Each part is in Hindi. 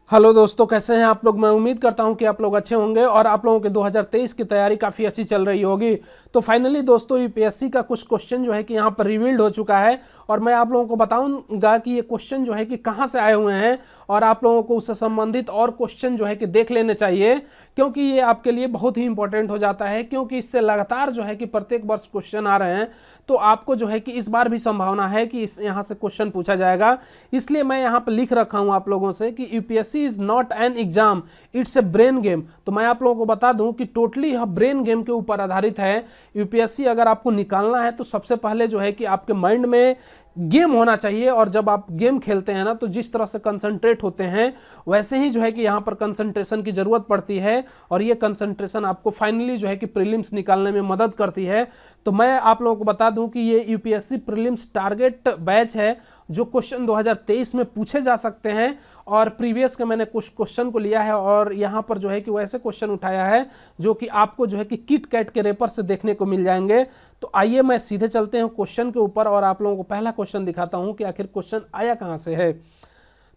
हेलो दोस्तों, कैसे हैं आप लोग। मैं उम्मीद करता हूं कि आप लोग अच्छे होंगे और आप लोगों के 2023 की तैयारी काफ़ी अच्छी चल रही होगी। तो फाइनली दोस्तों, यूपीएससी का कुछ क्वेश्चन जो है कि यहां पर रिवील्ड हो चुका है और मैं आप लोगों को बताऊंगा कि ये क्वेश्चन जो है कि कहां से आए हुए हैं और आप लोगों को उससे संबंधित और क्वेश्चन जो है कि देख लेने चाहिए, क्योंकि ये आपके लिए बहुत ही इंपॉर्टेंट हो जाता है। क्योंकि इससे लगातार जो है कि प्रत्येक वर्ष क्वेश्चन आ रहे हैं, तो आपको जो है कि इस बार भी संभावना है कि इस यहाँ से क्वेश्चन पूछा जाएगा। इसलिए मैं यहाँ पर लिख रखा हूँ आप लोगों से कि UPSC is not an exam, it's a brain game. तो मैं आप लोगों को बता दूं कि टोटली यह ब्रेन गेम के ऊपर आधारित है। यूपीएससी अगर आपको निकालना है तो सबसे पहले जो है कि आपके माइंड में गेम होना चाहिए, और जब आप गेम खेलते हैं ना, तो जिस तरह से कंसंट्रेट होते हैं वैसे ही जो है कि यहाँ पर कंसंट्रेशन की जरूरत पड़ती है, और ये कंसंट्रेशन आपको फाइनली जो है कि प्रीलिम्स निकालने में मदद करती है। तो मैं आप लोगों को बता दूं कि ये यूपीएससी प्रीलिम्स टारगेट बैच है, जो क्वेश्चन 2023 में पूछे जा सकते हैं। और प्रीवियस के मैंने कुछ क्वेश्चन को लिया है और यहाँ पर जो है कि वैसे क्वेश्चन उठाया है जो कि आपको जो है कि किट कैट के रेपर से देखने को मिल जाएंगे। तो आइए मैं सीधे चलते हैं क्वेश्चन के ऊपर और आप लोगों को पहला क्वेश्चन दिखाता हूँ कि आखिर क्वेश्चन आया कहाँ से है।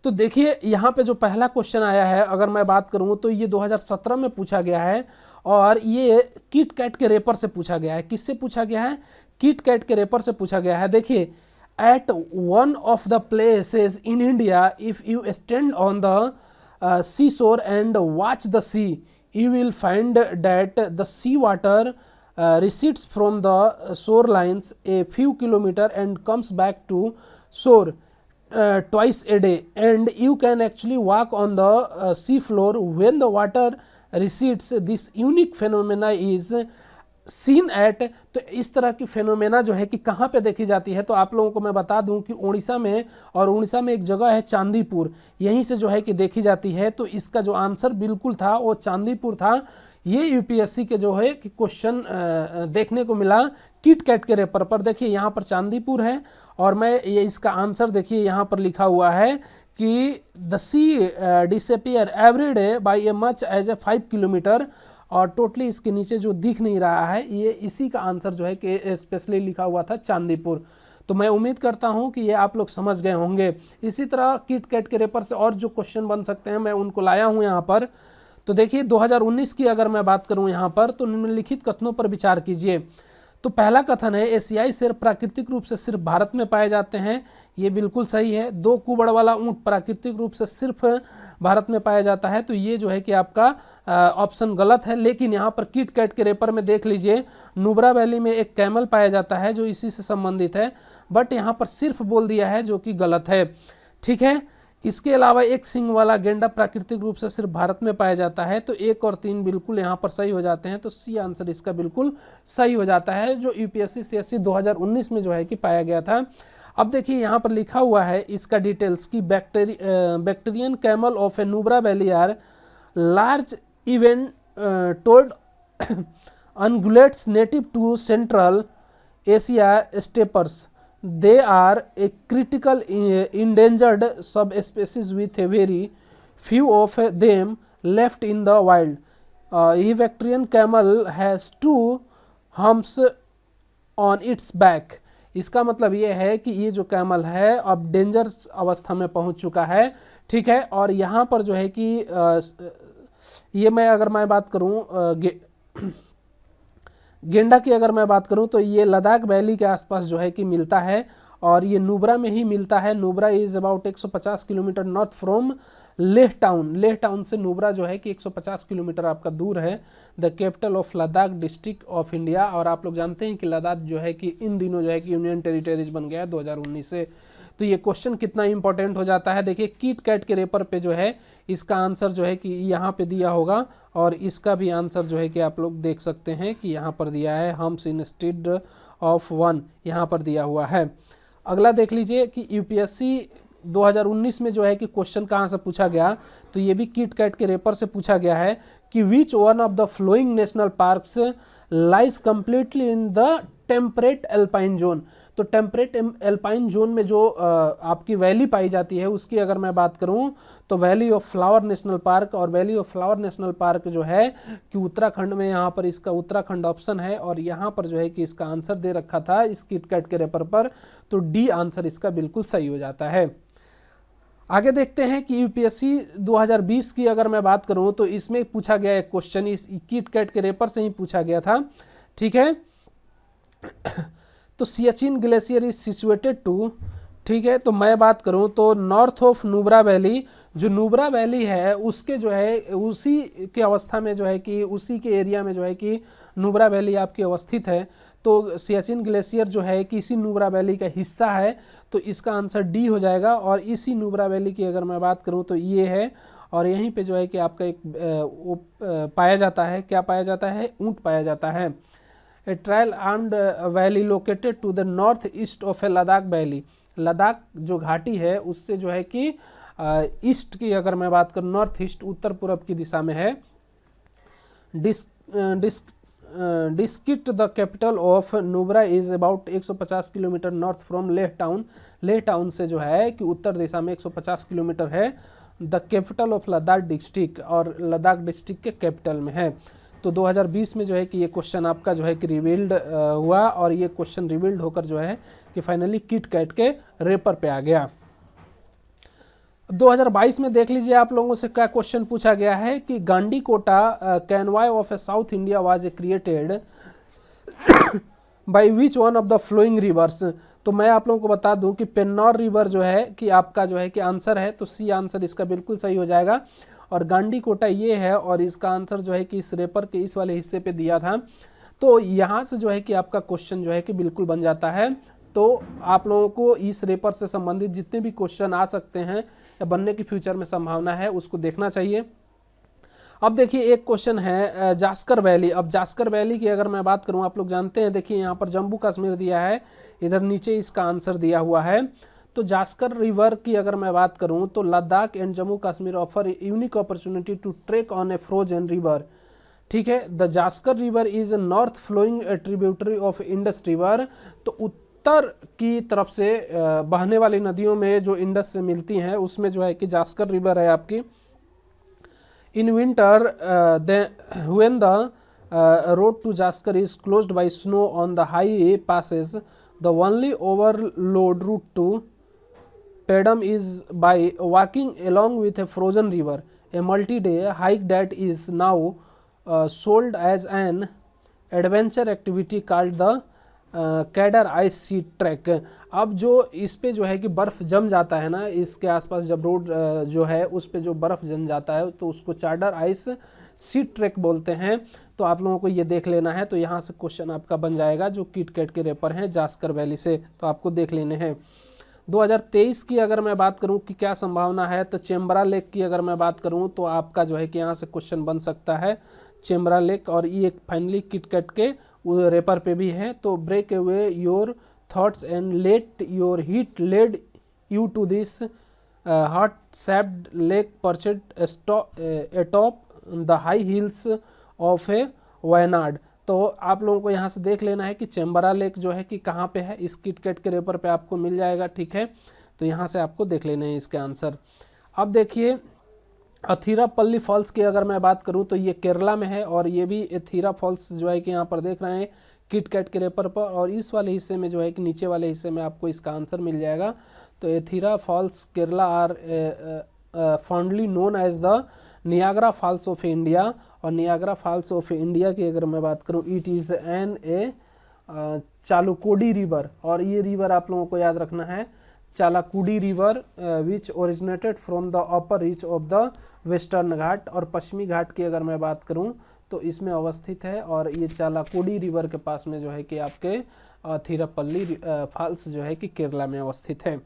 तो देखिए, यहाँ पे जो पहला क्वेश्चन आया है, अगर मैं बात करूँ तो ये 2017 में पूछा गया है और ये किट कैट के रेपर से पूछा गया है। किससे पूछा गया है? किट कैट के रेपर से पूछा गया है। देखिए, at one of the places in India, if you stand on the seashore and watch the sea, you will find that the sea water recedes from the shorelines a few kilometer and comes back to shore twice a day, and you can actually walk on the sea floor when the water recedes. This unique phenomena is seen at. तो इस तरह की फेनोमेना जो है कि कहाँ पे देखी जाती है, तो आप लोगों को मैं बता दूं कि उड़ीसा में, और उड़ीसा में एक जगह है चांदीपुर, यहीं से जो है कि देखी जाती है। तो इसका जो आंसर बिल्कुल था वो चांदीपुर था। ये यूपीएससी के जो है कि क्वेश्चन देखने को मिला किट कैट के रेपर पर। देखिए, यहाँ पर चांदीपुर है और मैं ये इसका आंसर देखिए यहाँ पर लिखा हुआ है कि the sea disappear every day by a much as a 5 kilometre, और टोटली इसके नीचे जो दिख नहीं रहा है, ये इसी का आंसर जो है कि स्पेशली लिखा हुआ था चांदीपुर। तो मैं उम्मीद करता हूं कि ये आप लोग समझ गए होंगे। इसी तरह किट कैट के रेपर से और जो क्वेश्चन बन सकते हैं मैं उनको लाया हूं यहाँ पर। तो देखिए, 2019 की अगर मैं बात करूं यहाँ पर, तो निम्नलिखित कथनों पर विचार कीजिए। तो पहला कथन है, एशियाई शेर प्राकृतिक रूप से सिर्फ भारत में पाए जाते हैं। ये बिल्कुल सही है। 2 कुबड़ वाला ऊंट प्राकृतिक रूप से सिर्फ भारत में पाया जाता है, तो ये जो है कि आपका ऑप्शन गलत है। लेकिन यहाँ पर किट कैट के रेपर में देख लीजिए, नुब्रा वैली में एक कैमल पाया जाता है जो इसी से संबंधित है, बट यहाँ पर सिर्फ बोल दिया है, जो कि गलत है। ठीक है। इसके अलावा एक सिंग वाला गेंडा प्राकृतिक रूप से सिर्फ भारत में पाया जाता है। तो 1 और 3 बिल्कुल यहाँ पर सही हो जाते हैं। तो सी आंसर इसका बिल्कुल सही हो जाता है, जो यूपीएससी सीएससी 2019 में जो है कि पाया गया था। अब देखिए, यहाँ पर लिखा हुआ है इसका डिटेल्स की Bactrian camel of a Nubra valley are large even toed ungulates native to central Asia steppes. They are a critical endangered subspecies with a very few of them left in the wild. Equestrian camel has 2 humps on its back. इसका मतलब ये है कि ये जो कैमल है अब डेंजर अवस्था में पहुंच चुका है। ठीक है। और यहाँ पर जो है कि ये मैं अगर मैं बात करूँ गेंडा की, अगर मैं बात करूं तो ये लद्दाख वैली के आसपास जो है कि मिलता है, और ये नुब्रा में ही मिलता है। Nubra is about 150 kilometre north from Leh town. Leh town से नुब्रा जो है कि 150 किलोमीटर आपका दूर है। The capital of Ladakh district of India. और आप लोग जानते हैं कि लद्दाख जो है कि इन दिनों जो है कि यूनियन टेरिटरीज बन गया है 2019 से। तो ये क्वेश्चन कितना इंपॉर्टेंट हो जाता है। देखिए, किट कैट के रेपर पे जो है इसका आंसर जो है कि यहाँ पे दिया होगा, और इसका भी आंसर जो है कि आप लोग देख सकते हैं कि यहाँ पर दिया है हम्स इंस्टेड ऑफ 1, यहाँ पर दिया हुआ है। अगला देख लीजिए कि यूपीएससी 2019 में जो है कि क्वेश्चन कहाँ से पूछा गया, तो ये भी किट कैट के रेपर से पूछा गया है कि विच one of the flowing national parks lies completely in the temperate alpine zone. तो टेम्परेट एल्पाइन जोन में जो आपकी वैली पाई जाती है, उसकी अगर मैं बात करूं तो valley of flower national park. और valley of flower national park जो है कि उत्तराखंड में, यहाँ पर इसका उत्तराखंड ऑप्शन है, और यहाँ पर जो है कि इसका आंसर दे रखा था इस किट कैट के रेपर पर। तो डी आंसर इसका बिल्कुल सही हो जाता है। आगे देखते हैं कि यूपीएससी 2020 की अगर मैं बात करूं तो इसमें पूछा गया एक क्वेश्चन, इस किट कैट के रेपर से ही पूछा गया था, ठीक है। तो Siachen glacier is situated to, ठीक है, तो मैं बात करूं तो नॉर्थ ऑफ नुब्रा वैली, जो नुब्रा वैली है उसके जो है उसी के अवस्था में जो है कि उसी के एरिया में जो है कि नुब्रा वैली आपकी अवस्थित है। तो सियाचिन ग्लेशियर जो है कि इसी नुब्रा वैली का हिस्सा है, तो इसका आंसर डी हो जाएगा। और इसी नुब्रा वैली की अगर मैं बात करूं तो ये है, और यहीं पे जो है कि आपका एक पाया जाता है, क्या पाया जाता है, ऊंट पाया जाता है। A trial armed valley located to the north east of a Ladakh valley, Ladakh जो घाटी है उससे जो है कि ईस्ट की अगर मैं बात करूँ, नॉर्थ ईस्ट उत्तर पूर्व की दिशा में है। Diskit the capital of Nubra is about 150 kilometre north from Leh town, Leh town से जो है कि उत्तर दिशा में 150 किलोमीटर है। The capital of Ladakh district, और लद्दाख डिस्ट्रिक्ट के कैपिटल में है। तो 2020 में जो है कि ये क्वेश्चन आपका जो है कि रिवील्ड हुआ, और ये क्वेश्चन रिवील्ड होकर जो है कि फाइनली किट कैट के रेपर पे आ गया। 2022 में देख लीजिए आप लोगों से क्या क्वेश्चन पूछा गया है कि Gandikota canyon of a South India was created by which one of the flowing rivers. तो मैं आप लोगों को बता दूं कि पेन्नौर रिवर जो है कि आपका जो है कि आंसर है, तो सी आंसर इसका बिल्कुल सही हो जाएगा। और गांडीकोटा ये है, और इसका आंसर जो है कि इस रेपर के इस वाले हिस्से पे दिया था। तो यहाँ से जो है कि आपका क्वेश्चन जो है कि बिल्कुल बन जाता है। तो आप लोगों को इस रेपर से संबंधित जितने भी क्वेश्चन आ सकते हैं या बनने की फ्यूचर में संभावना है उसको देखना चाहिए। अब देखिए एक क्वेश्चन है जास्कर वैली। अब जास्कर वैली की अगर मैं बात करूं, आप लोग जानते हैं, देखिए यहाँ पर जम्मू कश्मीर दिया है, इधर नीचे इसका आंसर दिया हुआ है। तो जास्कर रिवर की अगर मैं बात करूं तो Ladakh and Jammu Kashmir offer unique opportunity to trek on a frozen river, ठीक है। The Zanskar river is north flowing tributary of Indus river. तो उत्तर की तरफ से बहने वाली नदियों में जो इंडस से मिलती हैं उसमें जो है कि जास्कर रिवर है आपकी। In winter when the road to Zanskar is closed by snow on the high passes, the only overload route to Pedam is by walking along with a frozen river, a multi-day hike that is now sold as an adventure activity called the Chadar ice sea trek. अब जो इस पे जो है कि बर्फ़ जम जाता है ना, इसके आसपास जब रोड जो है उस पे जो बर्फ़ जम जाता है तो उसको चार्डर आइस सी ट्रैक बोलते हैं। तो आप लोगों को ये देख लेना है। तो यहाँ से क्वेश्चन आपका बन जाएगा जो किट कैट के रेपर हैं जास्कर वैली से, तो आपको देख लेने हैं। 2023 की अगर मैं बात करूं कि क्या संभावना है, तो चेम्बरा लेक की अगर मैं बात करूं तो आपका जो है कि यहाँ से क्वेश्चन बन सकता है चेम्बरा लेक, और ये फाइनली किट कैट के रेपर पे भी है। तो break away your thoughts and let your heart led you to this heart shaped lake perched atop the high hills of a Wayanad. तो आप लोगों को यहाँ से देख लेना है कि चेम्बरा लेक जो है कि कहाँ पे है, इस किट कैट के रेपर पे आपको मिल जाएगा, ठीक है। तो यहाँ से आपको देख लेना है इसके आंसर। अब देखिए अथीरापल्ली फॉल्स की अगर मैं बात करूँ तो ये केरला में है, और ये भी एथीरा फॉल्स जो है कि यहाँ पर देख रहे हैं किट कैट के रेपर पर, और इस वाले हिस्से में जो है कि नीचे वाले हिस्से में आपको इसका आंसर मिल जाएगा। तो Athira falls Kerala are fondly known as the Niagara falls of India. और नियाग्रा फॉल्स ऑफ इंडिया की अगर मैं बात करूं, it is an a Chalakudy river, और ये रिवर आप लोगों को याद रखना है Chalakudy river which originated from the upper reach of the western Ghat. और पश्चिमी घाट की अगर मैं बात करूं तो इसमें अवस्थित है, और ये चालाकुडी रिवर के पास में जो है कि आपके थिरापल्ली फॉल्स जो है कि केरला में अवस्थित है।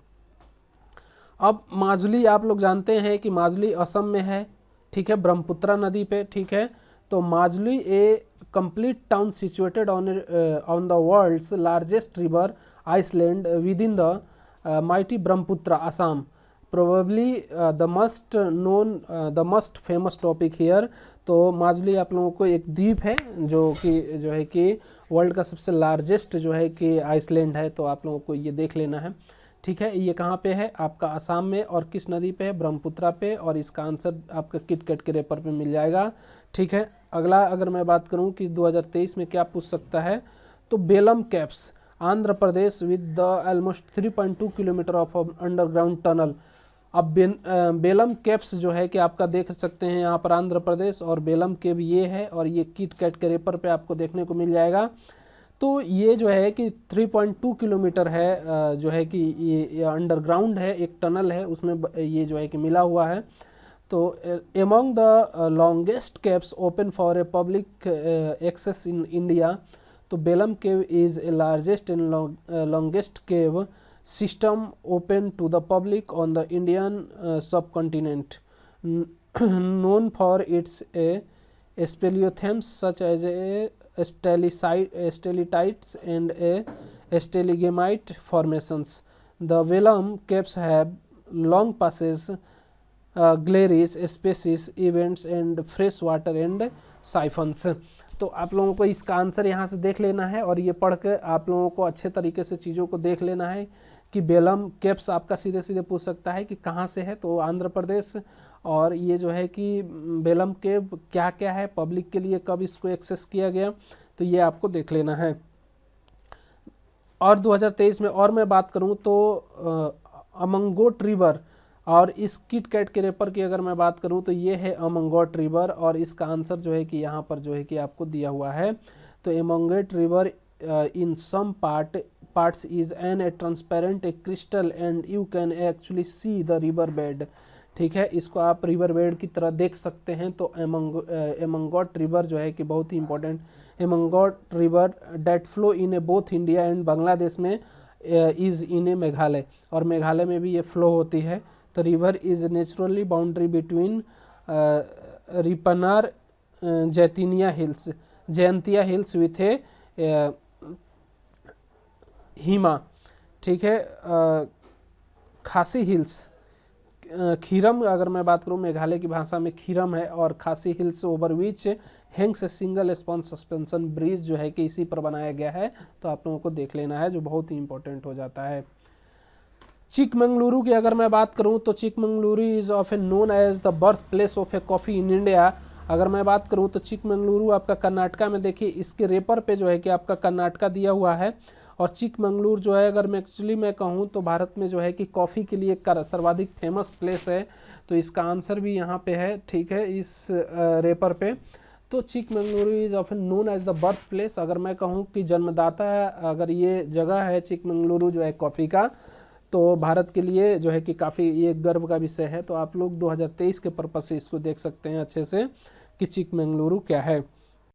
अब माजुली आप लोग जानते हैं कि माजुली असम में है, ठीक है, ब्रह्मपुत्रा नदी पे, ठीक है। तो Majuli a complete town situated on the world's largest river island within the mighty Brahmaputra Assam, probably the most famous topic here. तो माजुली आप लोगों को एक द्वीप है जो है कि वर्ल्ड का सबसे लार्जेस्ट जो है कि आइसलैंड है। तो आप लोगों को ये देख लेना है, ठीक है। ये कहाँ पे है आपका असम में, और किस नदी पे है, ब्रह्मपुत्रा पे, और इसका आंसर आपका किट कैट के रेपर पे मिल जाएगा, ठीक है। अगला अगर मैं बात करूँ कि 2023 में क्या पूछ सकता है, तो Belum caves Andhra Pradesh with the almost 3.2 kilometre of underground tunnel. अब बेलम केव्स जो है कि आपका देख सकते हैं यहाँ पर आंध्र प्रदेश, और बेलम केव ये है, और ये किट कैट के रेपर पे आपको देखने को मिल जाएगा। तो ये जो है कि 3.2 किलोमीटर है, जो है कि ये अंडरग्राउंड है, एक टनल है उसमें ये जो है कि मिला हुआ है। तो among the longest caves open for a public access in India, तो Belum cave is a largest and longest cave system open to the public on the Indian subcontinent, known for its speleothems such as a stalactites and a stalagmite formations. The Velam caves have long passes, galleries, spaces, events and fresh water and siphons. तो आप लोगों को इसका आंसर यहाँ से देख लेना है, और ये पढ़ के आप लोगों को अच्छे तरीके से चीज़ों को देख लेना है कि बेलम केव्स आपका सीधे सीधे पूछ सकता है कि कहाँ से है, तो आंध्र प्रदेश। और ये जो है कि बेलम केव क्या क्या है, पब्लिक के लिए कब इसको एक्सेस किया गया, तो ये आपको देख लेना है। और 2023 में और मैं बात करूँ तो अमंगोट रिवर, और इस किट कैट के रेपर की अगर मैं बात करूं तो ये है अमंगोट रिवर, और इसका आंसर जो है कि यहाँ पर जो है कि आपको दिया हुआ है। तो Umngot river in some parts is an a transparent a crystal and you can actually see the river bed. ठीक है, इसको आप रिवर बेड की तरह देख सकते हैं। तो अमंगोट रिवर जो है कि बहुत ही important, Umngot river that flow in a both India and Bangladesh में इज इन ए मेघालय, और मेघालय में भी ये फ्लो होती है। The river is naturally boundary between Ripanar Jaintia hills with a हिमा। ठीक है, खासी हिल्स, खीरम अगर मैं बात करूँ मेघालय की भाषा में खीरम है, और खासी hills over which Hanks a single spawn suspension bridge जो है कि इसी पर बनाया गया है। तो आप लोगों को देख लेना है, जो बहुत ही इंपॉर्टेंट हो जाता है। चिकमंगलुरु की अगर मैं बात करूं तो Chikmagalur is often known as the birth place of a coffee in India. अगर मैं बात करूं तो चिकमंगलुरु आपका कर्नाटका में, देखिए इसके रेपर पे जो है कि आपका कर्नाटका दिया हुआ है, और चिकमंगलुरु जो है अगर मैं एक्चुअली मैं कहूं तो भारत में जो है कि कॉफ़ी के लिए सर्वाधिक फेमस प्लेस है। तो इसका आंसर भी यहाँ पे है, ठीक है, इस रेपर पे। तो Chikmagalur is often known as the birth place, अगर मैं कहूँ कि जन्मदाता अगर ये जगह है चिकमंगलुरु जो है कॉफ़ी का, तो भारत के लिए जो है कि काफ़ी ये गर्व का विषय है। तो आप लोग 2023 के पर्पस से इसको देख सकते हैं अच्छे से कि चिकमंगलुरु क्या है।